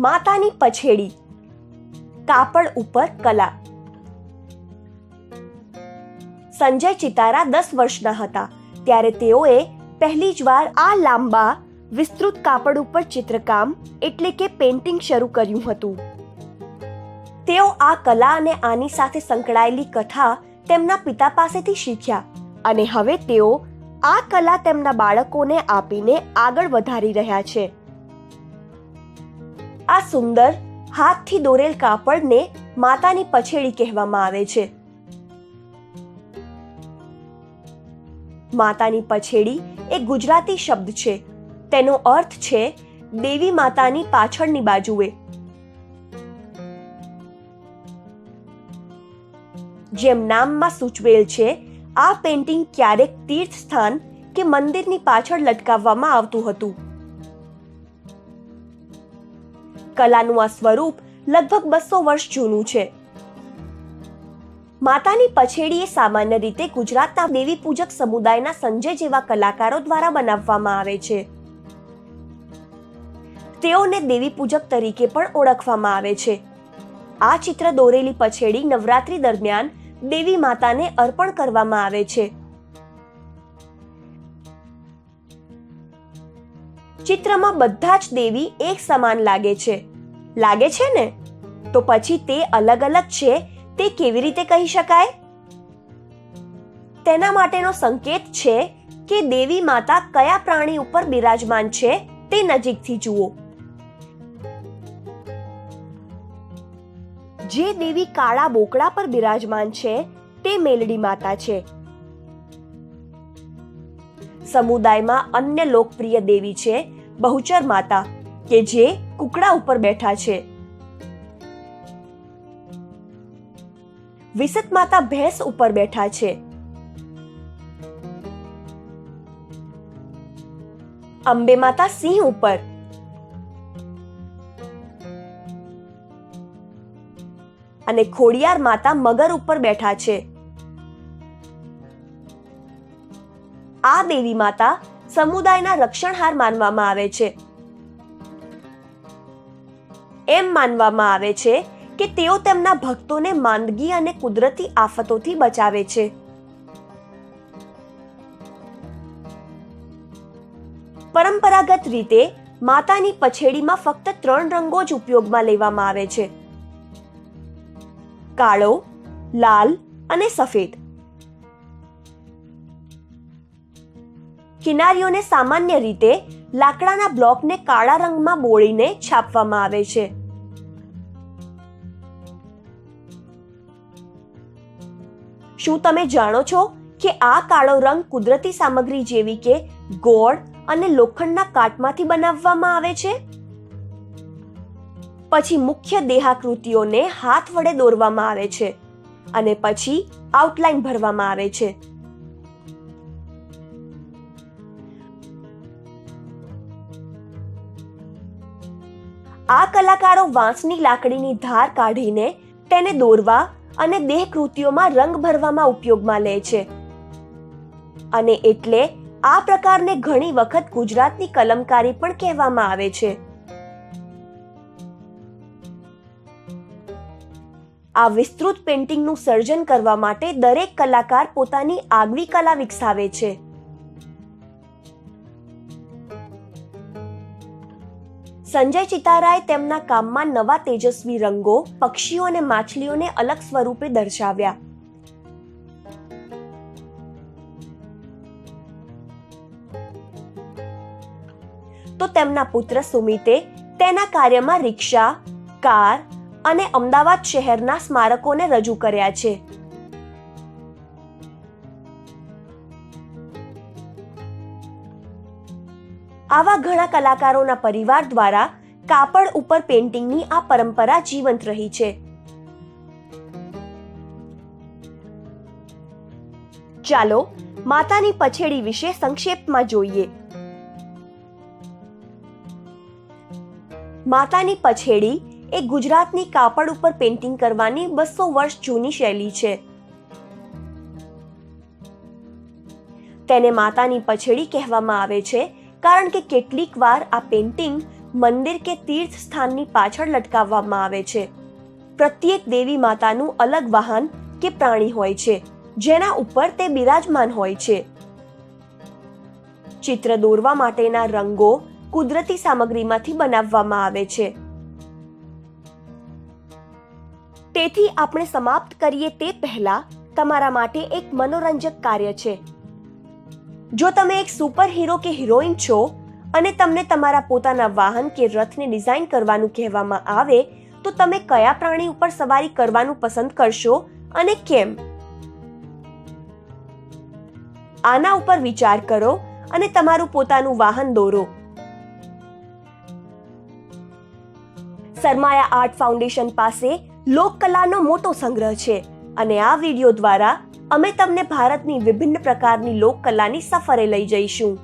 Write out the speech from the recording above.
માતાની પછેડી, કાપડ ઉપર કલા. સંજય ચિતારા 10 વર્ષના હતા ત્યારે તેઓએ પહેલી જ વાર આ લાંબા વિસ્તૃત કાપડ ઉપર ચિત્રકામ એટલે કે પેઇન્ટિંગ શરૂ કર્યું હતું. તેઓ આ કલા અને આની સાથે સંકળાયેલી કથા તેમના પિતા પાસેથી શીખ્યા અને હવે તેઓ આ કલા તેમના બાળકોને આપીને આગળ વધારી રહ્યા છે. આ સુંદર હાથથી દોરેલ કાપડને માતાની પછેડી કહેવામાં આવે છે. માતાની પછેડી એ ગુજરાતી શબ્દ છે. તેનો અર્થ છે દેવી માતાની પાછળની બાજુએ. જેમ નામમાં સૂચવેલ છે, આ પેઇન્ટિંગ ક્યારેક તીર્થ સ્થાન કે મંદિરની પાછળ લટકાવવામાં આવતું હતું. કલાનું આ સ્વરૂપ લગભગ 200 વર્ષ જૂનું છે. માતાની પછેડી એ સામાન્ય રીતે ગુજરાતના દેવી પૂજક સમુદાયના સંજય જેવા કલાકારો દ્વારા બનાવવામાં આવે છે. તેઓને દેવી પૂજક તરીકે પણ ઓળખવામાં આવે છે. આ ચિત્ર દોરેલી પછેડી નવરાત્રી દરમિયાન દેવી માતાને અર્પણ કરવામાં આવે છે. ચિત્રમાં બધા જ દેવી એક સમાન લાગે છે ને? તો પછી તે અલગ અલગ છે તે કેવી રીતે કહી શકાય? તેના માટેનો સંકેત છે કે દેવી માતા કયા પ્રાણી ઉપર બિરાજમાન છે તે નજીકથી જુઓ. જે દેવી કાળા બોકડા પર બિરાજમાન છે તે મેલડી માતા છે. સમુદાયમાં અન્ય લોકપ્રિય દેવી છે બહુચર માતા કે જે કુકડા ઉપર બેઠા છે. વિસત માતા ભેંસ ઉપર બેઠા છે. અંબે માતા સિંહ ઉપર. અને ખોડિયાર માતા મગર ઉપર બેઠા છે. આ દેવી માતા સમુદાયના રક્ષણહાર માનવામાં આવે છે. એમ માનવામાં આવે છે કે તેઓ તેમના ભક્તોને માંદગી અને કુદરતી આફતોથી બચાવે છે. પરંપરાગત રીતે માતાની પછેડીમાં ફક્ત 3 રંગો જ ઉપયોગમાં લેવામાં આવે છે: કાળો, લાલ અને સફેદ. કિનારીઓને સામાન્ય રીતે લાકડાના બ્લોકને કાળા રંગમાં બોળીને છાપવામાં આવે છે. શું તમે જાણો છો કે આ કાળો રંગ કુદરતી સામગ્રી જેવી કે ગોળ અને લોખંડના કાટમાંથી બનાવવામાં આવે છે? પછી મુખ્ય દેહાકૃતિઓને હાથ વડે દોરવામાં આવે છે અને પછી આઉટલાઈન ભરવામાં આવે છે. આ કલાકારો વાંસની લાકડીની ધાર કાઢીને તેને દોરવા અને દેહકૃતિઓમાં રંગ ભરવામાં ઉપયોગમાં લે છે. અને એટલે આ પ્રકારને ઘણી વખત ગુજરાતની કલમકારી પણ કહેવામાં આવે છે. આ વિસ્તૃત પેઇન્ટિંગનું સર્જન કરવા માટે દરેક કલાકાર પોતાની આગવી કલા વિકસાવે છે. સંજય ચિતારાએ તેમના કામમાં નવા તેજસ્વી રંગો, પક્ષીઓ અને માછલીઓને અલગ સ્વરૂપે દર્શાવ્યા. તો તેમના પુત્ર સુમિતે તેના કાર્યમાં રિક્ષા, કાર અને અમદાવાદ શહેરના સ્મારકોને રજૂ કર્યા છે. આવા ઘણા કલાકારોના પરિવાર દ્વારા કાપડ ઉપર પેઇન્ટિંગની આ પરંપરા જીવંત રહી છે. ચાલો માતાની પછેડી વિશે સંક્ષેપમાં જોઈએ. માતાની પછેડી એ ગુજરાતની કાપડ ઉપર પેઇન્ટિંગ કરવાની 200 વર્ષ જૂની શૈલી છે. તેને માતાની પછેડી કહેવામાં આવે છે કારણ કે કેટલીક વાર આ પેઇન્ટિંગ મંદિર કે તીર્થ સ્થાનની પાછળ લટકાવવામાં આવે છે. પ્રત્યેક દેવી માતાનું અલગ વાહન કે પ્રાણી હોય છે, જેના ઉપર તે બિરાજમાન હોય છે. ચિત્ર દોરવા માટેના રંગો કુદરતી સામગ્રીમાંથી બનાવવામાં આવે છે. તેથી આપણે સમાપ્ત કરીએ તે પહેલા તમારા માટે એક મનોરંજક કાર્ય છે. જો તમે એક સુપર હીરો કે હિરોઈન છો અને તમને તમારા પોતાના વાહન કે રથને ડિઝાઇન કરવાનું કહેવામાં આવે તો તમે કયા પ્રાણી ઉપર સવારી કરવાનું પસંદ કરશો અને કેમ? આના ઉપર વિચાર કરો અને તમારું પોતાનું વાહન દોરો. સરમાયા આર્ટ ફાઉન્ડેશન પાસે લોકકલાનો મોટો સંગ્રહ છે અને આ વિડિયો દ્વારા અમે તમને ભારતની વિભિન્ન પ્રકારની લોકકલાની સફરે લઈ જઈશું.